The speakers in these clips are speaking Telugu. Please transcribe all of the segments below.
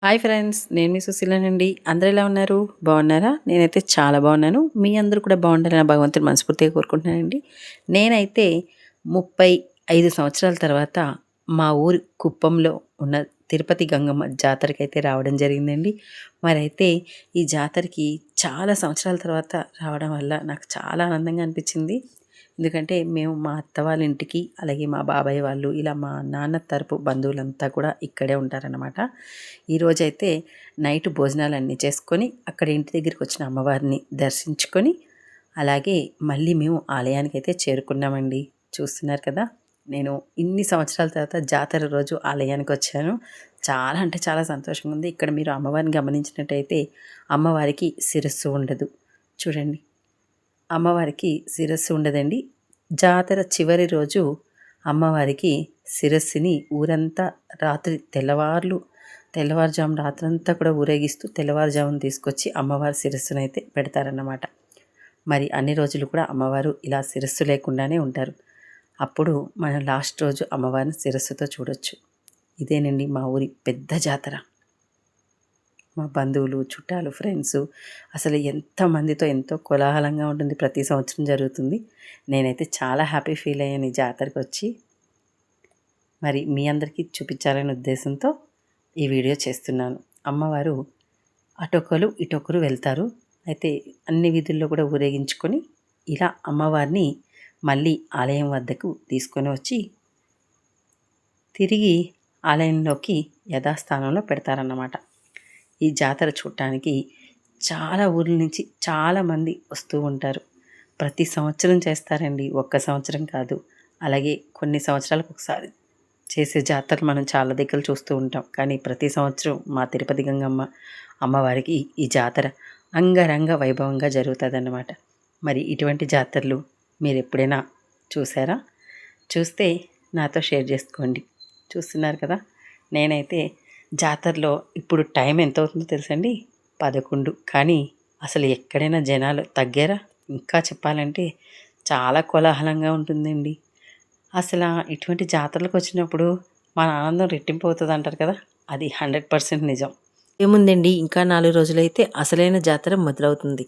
హాయ్ ఫ్రెండ్స్, నేను మీ సుశీలనండి. అందరూ ఎలా ఉన్నారు? బాగున్నారా? నేనైతే చాలా బాగున్నాను. మీ అందరూ కూడా బాగుండాలని భగవంతుని మనస్ఫూర్తిగా కోరుకుంటున్నానండి. నేనైతే 35 సంవత్సరాల తర్వాత మా ఊరి కుప్పంలో ఉన్న తిరుపతి గంగమ్మ జాతరకైతే రావడం జరిగిందండి. మరైతే ఈ జాతరకి చాలా సంవత్సరాల తర్వాత రావడం వల్ల నాకు చాలా ఆనందంగా అనిపించింది. ఎందుకంటే మేము మా అత్త వాళ్ళ ఇంటికి, అలాగే మా బాబాయ్ వాళ్ళు, ఇలా మా నాన్న తరపు బంధువులంతా కూడా ఇక్కడే ఉంటారనమాట. ఈరోజైతే నైట్ భోజనాలన్నీ చేసుకొని అక్కడ ఇంటి దగ్గరికి వచ్చిన అమ్మవారిని దర్శించుకొని, అలాగే మళ్ళీ మేము ఆలయానికైతే చేరుకున్నామండి. చూస్తున్నారు కదా, నేను ఇన్ని సంవత్సరాల తర్వాత జాతర రోజు ఆలయానికి వచ్చాను. చాలా అంటే చాలా సంతోషంగా ఉంది. ఇక్కడ మీరు అమ్మవారిని గమనించినట్టయితే అమ్మవారికి శిరస్సు ఉండదు. చూడండి, అమ్మవారికి శిరస్సు ఉండదండి. జాతర చివరి రోజు అమ్మవారికి శిరస్సుని ఊరంతా రాత్రి తెల్లవారుజాము రాత్రంతా కూడా ఊరేగిస్తూ తెల్లవారుజామున తీసుకొచ్చి అమ్మవారి శిరస్సునైతే పెడతారన్నమాట. మరి అన్ని రోజులు కూడా అమ్మవారు ఇలా శిరస్సు లేకుండానే ఉంటారు. అప్పుడు మనం లాస్ట్ రోజు అమ్మవారిని శిరస్సుతో చూడొచ్చు. ఇదేనండి మా ఊరి పెద్ద జాతర. మా బంధువులు, చుట్టాలు, ఫ్రెండ్స్, అసలు ఎంతమందితో ఎంతో కోలాహలంగా ఉంటుంది. ప్రతి సంవత్సరం జరుగుతుంది. నేనైతే చాలా హ్యాపీ ఫీల్ అయ్యాను ఈ జాతరకు వచ్చి. మరి మీ అందరికీ చూపించాలనే ఉద్దేశంతో ఈ వీడియో చేస్తున్నాను. అమ్మవారు అటొకరు ఇటొకరు వెళ్తారు. అయితే అన్ని వీధుల్లో కూడా ఊరేగించుకొని ఇలా అమ్మవారిని మళ్ళీ ఆలయం వద్దకు తీసుకొని వచ్చి తిరిగి ఆలయంలోకి యథాస్థానంలో పెడతారన్నమాట. ఈ జాతర చూడటానికి చాలా ఊర్ల నుంచి చాలామంది వస్తూ ఉంటారు. ప్రతి సంవత్సరం చేస్తారండి, ఒక్క సంవత్సరం కాదు. అలాగే కొన్ని సంవత్సరాలకు ఒకసారి చేసే జాతరలు మనం చాలా దగ్గర చూస్తూ ఉంటాం. కానీ ప్రతి సంవత్సరం మా తిరుపతి గంగమ్మ అమ్మవారికి ఈ జాతర అంగరంగ వైభవంగా జరుగుతుందన్నమాట. మరి ఇటువంటి జాతరలు మీరు ఎప్పుడైనా చూసారా? చూస్తే నాతో షేర్ చేసుకోండి. చూస్తున్నారు కదా, నేనైతే జాతరలో ఇప్పుడు టైం ఎంత అవుతుందో తెలుసండి, 11. కానీ అసలు ఎక్కడైనా జనాలు తగ్గారా? ఇంకా చెప్పాలంటే చాలా కోలాహలంగా ఉంటుందండి. అసలు ఇటువంటి జాతరలకు వచ్చినప్పుడు మన ఆనందం రెట్టింపు అవుతుంది అంటారు కదా, అది 100% నిజం. ఏముందండి, ఇంకా 4 రోజులైతే అసలైన జాతర మొదలవుతుంది.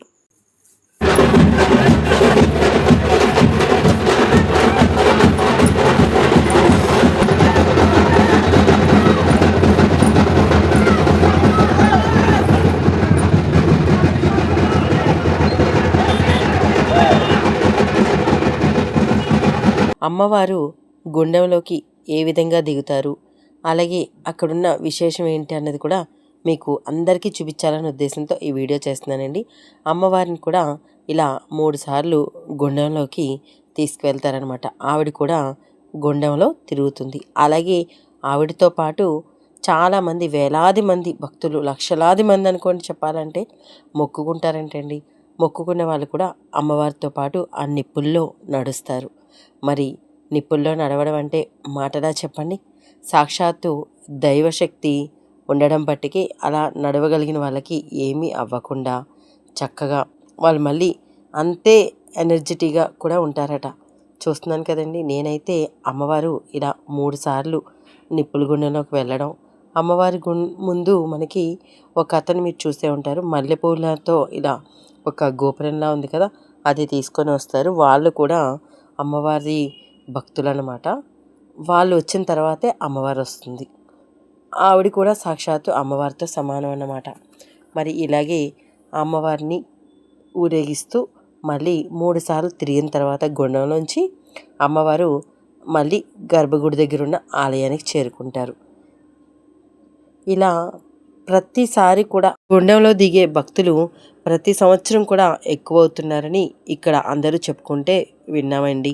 అమ్మవారు గుండంలోకి ఏ విధంగా దిగుతారు, అలాగే అక్కడున్న విశేషం ఏంటి అన్నది కూడా మీకు అందరికీ చూపించాలనే ఉద్దేశంతో ఈ వీడియో చేస్తున్నానండి. అమ్మవారిని కూడా ఇలా 3 సార్లు గుండంలోకి తీసుకువెళ్తారనమాట. ఆవిడ కూడా గుండంలో తిరుగుతుంది. అలాగే ఆవిడతో పాటు చాలామంది, వేలాది మంది భక్తులు, లక్షలాది మంది అనుకోండి చెప్పాలంటే, మొక్కుకుంటారంటండి. మొక్కుకునే వాళ్ళు కూడా అమ్మవారితో పాటు ఆ నిప్పుల్లో నడుస్తారు. మరి నిప్పుల్లో నడవడం అంటే మాటలా చెప్పండి? సాక్షాత్తు దైవశక్తి ఉండడం బట్టికి అలా నడవగలిగిన వాళ్ళకి ఏమీ అవ్వకుండా చక్కగా వాళ్ళు మళ్ళీ అంతే ఎనర్జెటిక్గా కూడా ఉంటారట. చూస్తున్నాను కదండి, నేనైతే అమ్మవారు ఇలా 3 సార్లు నిప్పుల గుండంలోకి వెళ్ళడం, అమ్మవారి ముందు మనకి ఒక అతను మీరు చూసే ఉంటారు, మల్లెపూలతో ఇలా ఒక గోపురంలా ఉంది కదా, అది తీసుకొని వస్తారు. వాళ్ళు కూడా అమ్మవారి భక్తులన్నమాట. వాళ్ళు వచ్చిన తర్వాతే అమ్మవారు వస్తుంది. ఆవిడ కూడా సాక్షాత్తు అమ్మవారితో సమానం అన్నమాట. మరి ఇలాగే అమ్మవారిని ఊరేగిస్తూ మళ్ళీ 3 సార్లు తిరిగిన తర్వాత గుండంలోంచి అమ్మవారు మళ్ళీ గర్భగుడి దగ్గర ఉన్న ఆలయానికి చేరుకుంటారు. ఇలా ప్రతిసారి కూడా గుండంలో దిగే భక్తులు ప్రతి సంవత్సరం కూడా ఎక్కువ అవుతున్నారని ఇక్కడ అందరూ చెప్పుకుంటే విన్నామండి.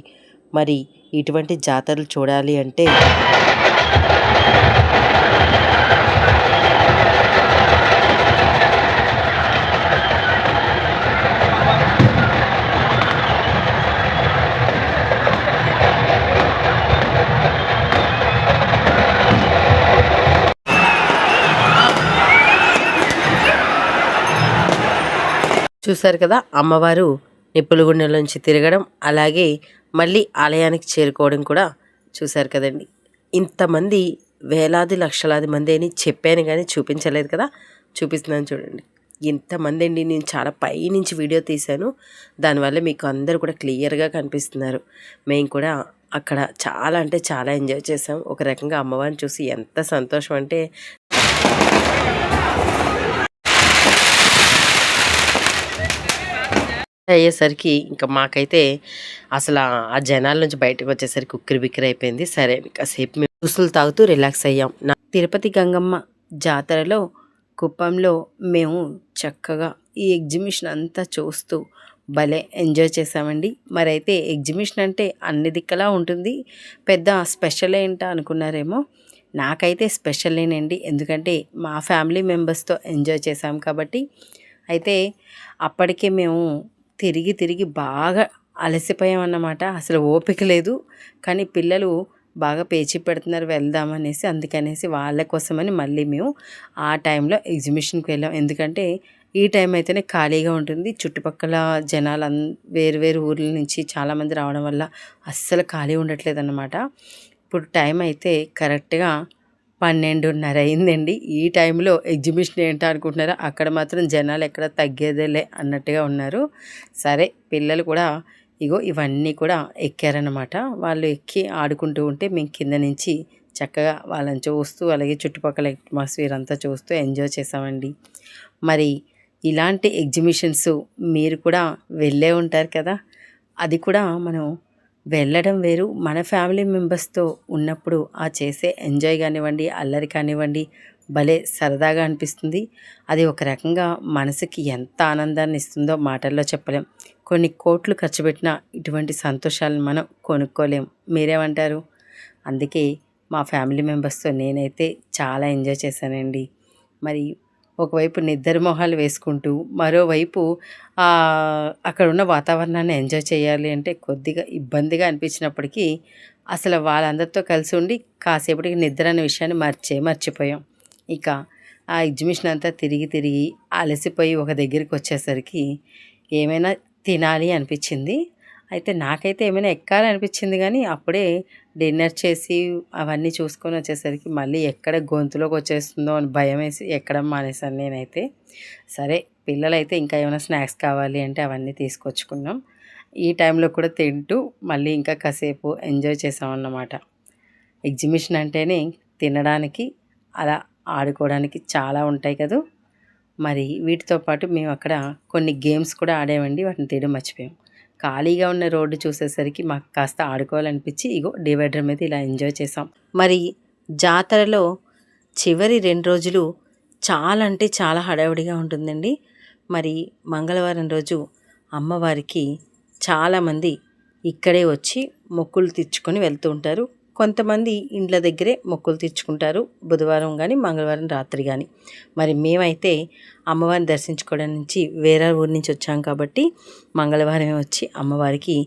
మరి ఇటువంటి జాతరలు చూడాలి అంటే చూశారు కదా, అమ్మవారు నిప్పుల గుండంలోంచి తిరగడం, అలాగే మళ్ళీ ఆలయానికి చేరుకోవడం కూడా చూశారు కదండి. ఇంతమంది వేలాది లక్షలాది మంది అని చెప్పాను కానీ చూపించలేదు కదా, చూపిస్తున్నాను చూడండి. ఇంతమంది అండి. నేను చాలా పైనుంచి వీడియో తీశాను, దానివల్ల మీకు అందరూ కూడా క్లియర్గా కనిపిస్తున్నారు. మేము కూడా అక్కడ చాలా అంటే చాలా ఎంజాయ్ చేసాం. ఒక రకంగా అమ్మవారిని చూసి ఎంత సంతోషం అంటే అయ్యేసరికి ఇంకా మాకైతే అసలు ఆ జనాల నుంచి బయటకు వచ్చేసరికి ఉక్కిరి బిక్కిరి అయిపోయింది. సరే కాసేపు మేము జ్యూసులు తాగుతూ రిలాక్స్ అయ్యాం. తిరుపతి గంగమ్మ జాతరలో కుప్పంలో మేము చక్కగా ఈ ఎగ్జిబిషన్ అంతా చూస్తూ భలే ఎంజాయ్ చేసామండి. మరైతే ఎగ్జిబిషన్ అంటే అన్ని దిక్కలా ఉంటుంది, పెద్ద స్పెషల్ ఏంటా అనుకున్నారేమో. నాకైతే స్పెషలేనండి, ఎందుకంటే మా ఫ్యామిలీ మెంబర్స్తో ఎంజాయ్ చేసాం కాబట్టి. అయితే అప్పటికే మేము తిరిగి తిరిగి బాగా అలసిపోయామన్నమాట. అసలు ఓపిక లేదు, కానీ పిల్లలు బాగా పేచి పెడుతున్నారు వెళ్దామనేసి, అందుకనేసి వాళ్ళ కోసమని మళ్ళీ మేము ఆ టైంలో ఎగ్జిబిషన్కి వెళ్ళాం. ఎందుకంటే ఈ టైం అయితేనే ఖాళీగా ఉంటుంది. చుట్టుపక్కల జనాలు వేరు వేరు ఊర్ల నుంచి చాలామంది రావడం వల్ల అస్సలు ఖాళీ ఉండట్లేదు అన్నమాట. ఇప్పుడు టైం అయితే కరెక్ట్గా 12:30 అయిందండి. ఈ టైంలో ఎగ్జిబిషన్ ఏంటో అనుకుంటున్నారా, అక్కడ మాత్రం జనాలు ఎక్కడ తగ్గేదేలే అన్నట్టుగా ఉన్నారు. సరే పిల్లలు కూడా ఇగో ఇవన్నీ కూడా ఎక్కారన్నమాట. వాళ్ళు ఎక్కి ఆడుకుంటూ ఉంటే మేము కింద నుంచి చక్కగా వాళ్ళని చూస్తూ, అలాగే చుట్టుపక్కల అట్మాస్ఫియర్ అంతా చూస్తూ ఎంజాయ్ చేసామండి. మరి ఇలాంటి ఎగ్జిబిషన్స్ మీరు కూడా వెళ్ళే ఉంటారు కదా, అది కూడా మనం వెళ్ళడం వేరు, మన ఫ్యామిలీ మెంబర్స్తో ఉన్నప్పుడు ఆ చేసే ఎంజాయ్ కానివ్వండి, అల్లరి కానివ్వండి, భలే సరదాగా అనిపిస్తుంది. అది ఒక రకంగా మనసుకి ఎంత ఆనందాన్ని ఇస్తుందో మాటల్లో చెప్పలేం. కొన్ని కోట్లు ఖర్చు పెట్టినా ఇటువంటి సంతోషాలను మనం కొనుక్కోలేం. మీరేమంటారు? అందుకే మా ఫ్యామిలీ మెంబర్స్తో నేనైతే చాలా ఎంజాయ్ చేశానండి. మరి ఒకవైపు నిద్ర మొహాలు వేసుకుంటూ, మరోవైపు అక్కడ ఉన్న వాతావరణాన్ని ఎంజాయ్ చేయాలి అంటే కొద్దిగా ఇబ్బందిగా అనిపించినప్పటికీ అసలు వాళ్ళందరితో కలిసి ఉండి కాసేపటికి నిద్ర అనే విషయాన్ని మర్చిపోయాం. ఇక ఆ ఎగ్జిబిషన్ అంతా తిరిగి తిరిగి అలసిపోయి ఒక దగ్గరికి వచ్చేసరికి ఏమైనా తినాలి అనిపించింది. అయితే నాకైతే ఏమైనా ఎక్కాలి అనిపించింది, కానీ అప్పుడే డిన్నర్ చేసి అవన్నీ చూసుకొని వచ్చేసరికి మళ్ళీ ఎక్కడ గొంతులోకి వచ్చేస్తుందో అని భయం వేసి ఎక్కడం మానేశాను నేనైతే. సరే పిల్లలైతే ఇంకా ఏమైనా స్నాక్స్ కావాలి అంటే అవన్నీ తీసుకొచ్చుకున్నాం. ఈ టైంలో కూడా తింటూ మళ్ళీ ఇంకా కాసేపు ఎంజాయ్ చేసామన్నమాట. ఎగ్జిబిషన్ అంటేనే తినడానికి, అలా ఆడుకోవడానికి చాలా ఉంటాయి కదా. మరి వీటితో పాటు మేము అక్కడ కొన్ని గేమ్స్ కూడా ఆడామండి, వాటిని తీయడం మర్చిపోయాం. ఖాళీగా ఉన్న రోడ్డు చూసేసరికి మాకు కాస్త ఆడుకోవాలనిపించి ఇగో డివైడర్ మీద ఇలా ఎంజాయ్ చేసాం. మరి జాతరలో చివరి 2 రోజులు చాలా అంటే చాలా హడావుడిగా ఉంటుందండి. మరి మంగళవారం రోజు అమ్మవారికి చాలామంది ఇక్కడే వచ్చి మొక్కులు తీర్చుకొని వెళ్తూ ఉంటారు. కొంతమంది ఇండ్ల దగ్గరే మొక్కులు తీర్చుకుంటారు, బుధవారం కానీ మంగళవారం రాత్రి కానీ. మరి మేమైతే అమ్మవారిని దర్శించుకోవడం నుంచి వేరే ఊరి నుంచి వచ్చాం కాబట్టి మంగళవారమే వచ్చి అమ్మవారికి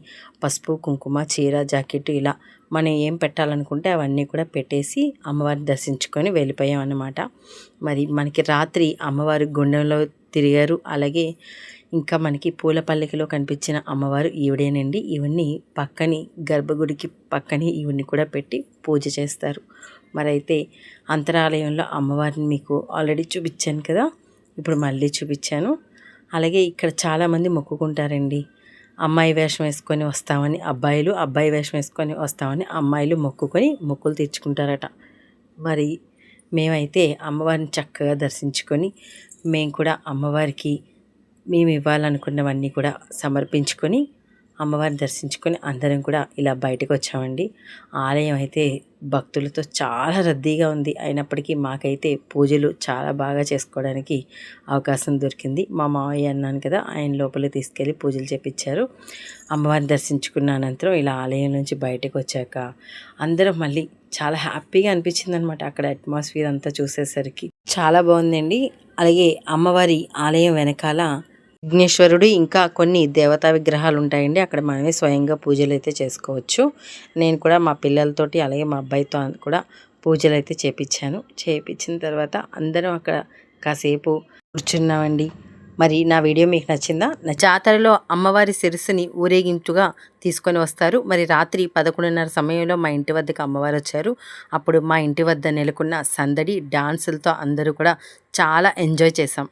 పసుపు కుంకుమ చీర జాకెట్ ఇలా మనం ఏం పెట్టాలనుకుంటే అవన్నీ కూడా పెట్టేసి అమ్మవారిని దర్శించుకొని వెళ్ళిపోయాం అన్నమాట. మరి మనకి రాత్రి అమ్మవారి గుండంలో తిరిగారు. అలాగే ఇంకా మనకి పూల పల్లకిలో కనిపించిన అమ్మవారు ఈవిడేనండి. ఇవన్నీ పక్కని గర్భగుడికి పక్కని ఇవన్నీ కూడా పెట్టి పూజ చేస్తారు. మరైతే అంతరాలయంలో అమ్మవారిని మీకు ఆల్రెడీ చూపించాను కదా, ఇప్పుడు మళ్ళీ చూపించాను. అలాగే ఇక్కడ చాలామంది మొక్కుకుంటారండి. అమ్మాయి వేషం వేసుకొని వస్తామని అబ్బాయిలు, అబ్బాయి వేషం వేసుకొని వస్తామని అమ్మాయిలు మొక్కుకొని మొక్కులు తీర్చుకుంటారట. మరి మేమైతే అమ్మవారిని చక్కగా దర్శించుకొని మేము కూడా అమ్మవారికి మేము ఇవ్వాలనుకున్నవన్నీ కూడా సమర్పించుకొని అమ్మవారిని దర్శించుకొని అందరం కూడా ఇలా బయటకు వచ్చామండి. ఆలయం అయితే భక్తులతో చాలా రద్దీగా ఉంది, అయినప్పటికీ మాకైతే పూజలు చాలా బాగా చేసుకోవడానికి అవకాశం దొరికింది. మా మావయ్య అన్నాను కదా, ఆయన లోపలికి తీసుకెళ్ళి పూజలు చేపించారు. అమ్మవారిని దర్శించుకున్న అనంతరం ఇలా ఆలయం నుంచి బయటకు వచ్చాక అందరం మళ్ళీ చాలా హ్యాపీగా అనిపించింది అనమాట. అక్కడ అట్మాస్ఫియర్ అంతా చూసేసరికి చాలా బాగుందండి. అలాగే అమ్మవారి ఆలయం వెనకాల విఘ్నేశ్వరుడు ఇంకా కొన్ని దేవతా విగ్రహాలు ఉంటాయండి. అక్కడ మనమే స్వయంగా పూజలు అయితే చేసుకోవచ్చు. నేను కూడా మా పిల్లలతోటి అలాగే మా అబ్బాయితో కూడా పూజలు అయితే చేపించాను. చేపించిన తర్వాత అందరం అక్కడ కాసేపు కూర్చున్నామండి. మరి నా వీడియో మీకు నచ్చిందా? జాతరలో అమ్మవారి శిరస్సుని ఊరేగింపుగా తీసుకొని వస్తారు. మరి రాత్రి 11:30 సమయంలో మా ఇంటి వద్దకు అమ్మవారు వచ్చారు. అప్పుడు మా ఇంటి వద్ద నెలకొన్న సందడి, డాన్సులతో అందరూ కూడా చాలా ఎంజాయ్ చేశాం.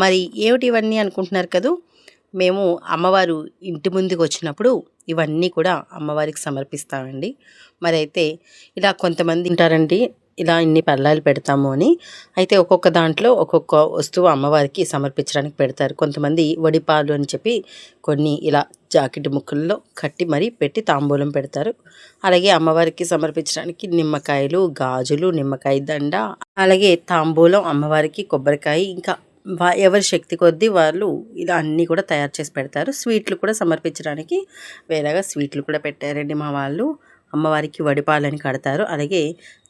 మరి ఏమిటి ఇవన్నీ అనుకుంటున్నారు కదూ. మేము అమ్మవారు ఇంటి ముందుకు వచ్చినప్పుడు ఇవన్నీ కూడా అమ్మవారికి సమర్పిస్తామండి. మరి అయితే ఇలా కొంతమంది ఉంటారండి, ఇలా ఇన్ని పళ్ళాలు పెడతాము అని. అయితే ఒక్కొక్క దాంట్లో ఒక్కొక్క వస్తువు అమ్మవారికి సమర్పించడానికి పెడతారు. కొంతమంది వడిపాలు అని చెప్పి కొన్ని ఇలా జాకెట్ ముక్కల్లో కట్టి మరీ పెట్టి తాంబూలం పెడతారు. అలాగే అమ్మవారికి సమర్పించడానికి నిమ్మకాయలు, గాజులు, నిమ్మకాయ దండ, అలాగే తాంబూలం, అమ్మవారికి కొబ్బరికాయ, ఇంకా ఎవరి శక్తి కొద్దీ వాళ్ళు ఇలా అన్నీ కూడా తయారు చేసి పెడతారు. స్వీట్లు కూడా సమర్పించడానికి వేరేగా స్వీట్లు కూడా పెట్టారండి మా వాళ్ళు. అమ్మవారికి వడిపాలని కడతారు. అలాగే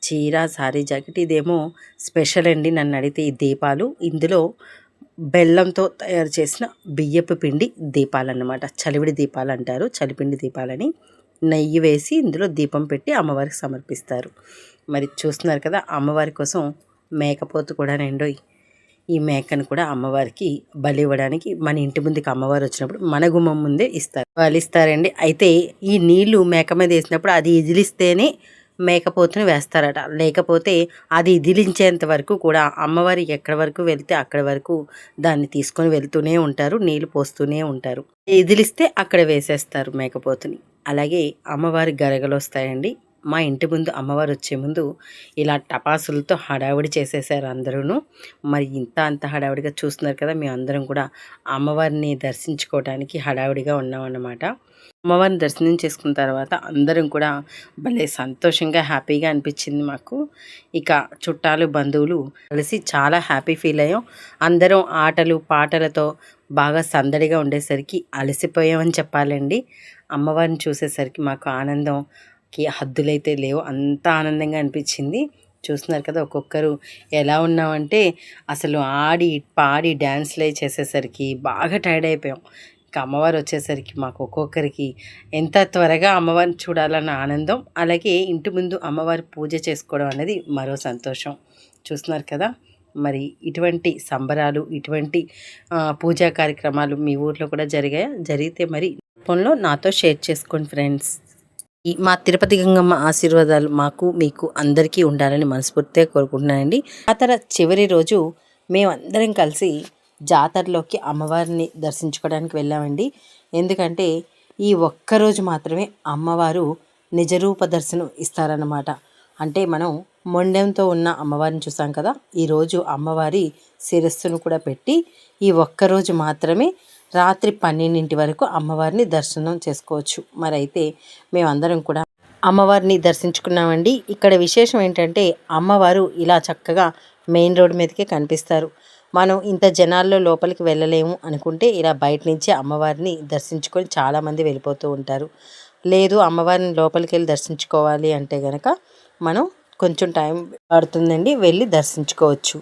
చీర, సారీ, జాకెట్ ఇదేమో స్పెషల్ అండి నన్ను అడిగితే. ఈ దీపాలు ఇందులో బెల్లంతో తయారు చేసిన బియ్యపు పిండి దీపాలు అన్నమాట. చలివిడి దీపాలు అంటారు, చలిపిండి దీపాలని. నెయ్యి వేసి ఇందులో దీపం పెట్టి అమ్మవారికి సమర్పిస్తారు. మరి చూస్తున్నారు కదా, అమ్మవారి కోసం మేకపోతు కూడా రెండోయి. ఈ మేకను కూడా అమ్మవారికి బలి ఇవ్వడానికి మన ఇంటి ముందుకి అమ్మవారు వచ్చినప్పుడు మన గుమ్మం ముందే ఇస్తారు, వాళ్ళు ఇస్తారండి. అయితే ఈ నీళ్లు మేక మీద వేసినప్పుడు అది ఇదిలిస్తేనే మేకపోతుని వేస్తారట. లేకపోతే అది ఇదిలించేంత వరకు కూడా అమ్మవారి ఎక్కడి వరకు వెళ్తే అక్కడి వరకు దాన్ని తీసుకొని వెళ్తూనే ఉంటారు, నీళ్లు పోస్తూనే ఉంటారు. ఇదిలిస్తే అక్కడ వేసేస్తారు మేకపోతుని. అలాగే అమ్మవారి గరగలు వస్తాయండి. మా ఇంటి ముందు అమ్మవారు వచ్చే ముందు ఇలా టపాసులతో హడావిడి చేసేసారు అందరూ. మరి అంత హడావిడిగా చూస్తున్నారు కదా, మేము అందరం కూడా అమ్మవారిని దర్శించుకోవడానికి హడావిడిగా ఉన్నామన్నమాట. అమ్మవారిని దర్శనం చేసుకున్న తర్వాత అందరం కూడా భలే సంతోషంగా, హ్యాపీగా అనిపించింది మాకు. ఇక చుట్టాలు, బంధువులు కలిసి చాలా హ్యాపీ ఫీల్ అయ్యాం. అందరం ఆటలు పాటలతో బాగా సందడిగా ఉండేసరికి అలసిపోయామని చెప్పాలండి. అమ్మవారిని చూసేసరికి మాకు ఆనందంకి హద్దులైతే లేవు, అంత ఆనందంగా అనిపించింది. చూస్తున్నారు కదా, ఒక్కొక్కరు ఎలా ఉన్నామంటే అసలు ఆడి పాడి డ్యాన్స్లే చేసేసరికి బాగా టైర్డ్ అయిపోయాం. ఇక అమ్మవారు వచ్చేసరికి మాకు ఒక్కొక్కరికి ఎంత త్వరగా అమ్మవారిని చూడాలన్న ఆనందం, అలాగే ఇంటి ముందు అమ్మవారి పూజ చేసుకోవడం అనేది మరో సంతోషం. చూస్తున్నారు కదా, మరి ఇటువంటి సంబరాలు, ఇటువంటి పూజా కార్యక్రమాలు మీ ఊర్లో కూడా జరిగాయా? జరిగితే మరి ఫోన్లో నాతో షేర్ చేసుకోండి ఫ్రెండ్స్. ఈ మా తిరుపతి గంగమ్మ ఆశీర్వాదాలు మాకు మీకు అందరికీ ఉండాలని మనస్ఫూర్తిగా కోరుకుంటున్నానండి. జాతర చివరి రోజు మేమందరం కలిసి జాతరలోకి అమ్మవారిని దర్శించుకోవడానికి వెళ్ళామండి. ఎందుకంటే ఈ ఒక్కరోజు మాత్రమే అమ్మవారు నిజరూప దర్శనం ఇస్తారన్నమాట. అంటే మనం మొండెంతో ఉన్న అమ్మవారిని చూసాం కదా, ఈరోజు అమ్మవారి శిరస్సును కూడా పెట్టి ఈ ఒక్కరోజు మాత్రమే రాత్రి 12 వరకు అమ్మవారిని దర్శనం చేసుకోవచ్చు. మరి అయితే మేమందరం కూడా అమ్మవారిని దర్శించుకున్నామండి. ఇక్కడ విశేషం ఏంటంటే అమ్మవారు ఇలా చక్కగా మెయిన్ రోడ్ మీదకే కనిపిస్తారు. మనం ఇంత జనాల్లో లోపలికి వెళ్ళలేము అనుకుంటే ఇలా బయట నుంచి అమ్మవారిని దర్శించుకొని చాలామంది వెళ్ళిపోతూ ఉంటారు. లేదు అమ్మవారిని లోపలికి వెళ్ళి దర్శించుకోవాలి అంటే కనుక మనం కొంచెం టైం పడుతుందండి, వెళ్ళి దర్శించుకోవచ్చు.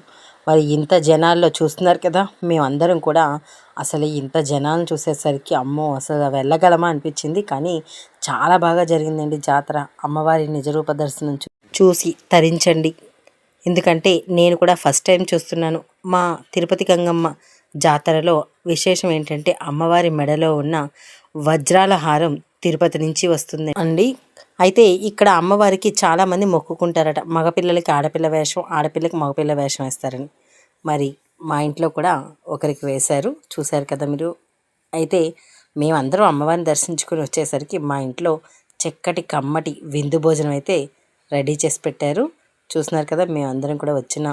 మరి ఇంత జనాల్లో చూస్తున్నారు కదా, మేమందరం కూడా అసలు ఇంత జనాలను చూసేసరికి అమ్మో అసలు వెళ్ళగలమా అనిపించింది. కానీ చాలా బాగా జరిగిందండి జాతర. అమ్మవారి నిజరూప దర్శనం చూసి తరించండి. ఎందుకంటే నేను కూడా ఫస్ట్ టైం చూస్తున్నాను. మా తిరుపతి గంగమ్మ జాతరలో విశేషం ఏంటంటే అమ్మవారి మెడలో ఉన్న వజ్రాల హారం తిరుపతి నుంచి వస్తుంది అండి. అయితే ఇక్కడ అమ్మవారికి చాలామంది మొక్కుకుంటారట, మగపిల్లలకి ఆడపిల్ల వేషం, ఆడపిల్లకి మగపిల్ల వేషం వేస్తారని. మరి మా ఇంట్లో కూడా ఒకరికి వేశారు, చూశారు కదా మీరు. అయితే మేమందరం అమ్మవారిని దర్శించుకొని వచ్చేసరికి మా ఇంట్లో చక్కటి కమ్మటి విందు భోజనం అయితే రెడీ చేసి పెట్టారు. చూస్తున్నారు కదా, మేమందరం కూడా వచ్చిన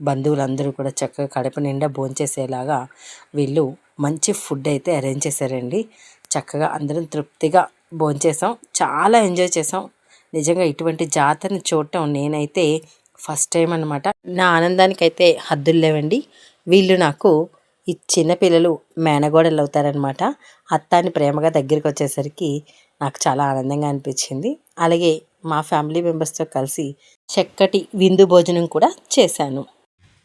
బంధువులందరూ కూడా చక్కగా కడుపు నిండా భోంచేసేలాగా వీళ్ళు మంచి ఫుడ్ అయితే అరేంజ్ చేశారండి. చక్కగా అందరం తృప్తిగా భోంచేసాం, చాలా ఎంజాయ్ చేసాం. నిజంగా ఇటువంటి జాతరని చూడటం నేనైతే ఫస్ట్ టైం అనమాట. నా ఆనందానికి అయితే హద్దులు లేవండి. వీళ్ళు నాకు ఈ చిన్నపిల్లలు మేనగోడలు అవుతారనమాట. అత్తాని ప్రేమగా దగ్గరికి వచ్చేసరికి నాకు చాలా ఆనందంగా అనిపించింది. అలాగే మా ఫ్యామిలీ మెంబర్స్తో కలిసి చక్కటి విందు భోజనం కూడా చేశాను.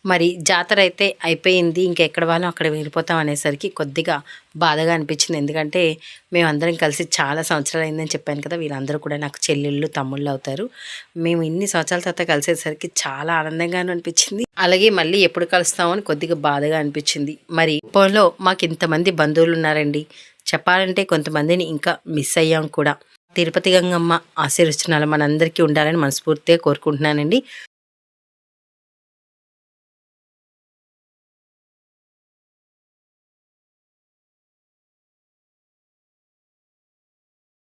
మరి జాతర అయితే అయిపోయింది, ఇంకెక్కడ వాళ్ళం అక్కడ వెళ్ళిపోతాం అనేసరికి కొద్దిగా బాధగా అనిపించింది. ఎందుకంటే మేమందరం కలిసి చాలా సంవత్సరాలు అయిందని చెప్పాను కదా, వీళ్ళందరూ కూడా నాకు చెల్లెళ్ళు తమ్ముళ్ళు అవుతారు. మేము ఇన్ని సంవత్సరాల తర్వాత కలిసేసరికి చాలా ఆనందంగానూ అనిపించింది. అలాగే మళ్ళీ ఎప్పుడు కలుస్తామని కొద్దిగా బాధగా అనిపించింది. మరి కుప్పంలో మాకు ఇంతమంది బంధువులు ఉన్నారండి. చెప్పాలంటే కొంతమందిని ఇంకా మిస్ అయ్యాం కూడా. తిరుపతి గంగమ్మ ఆశీర్వచనాలు మనందరికీ ఉండాలని మనస్ఫూర్తిగా కోరుకుంటున్నానండి.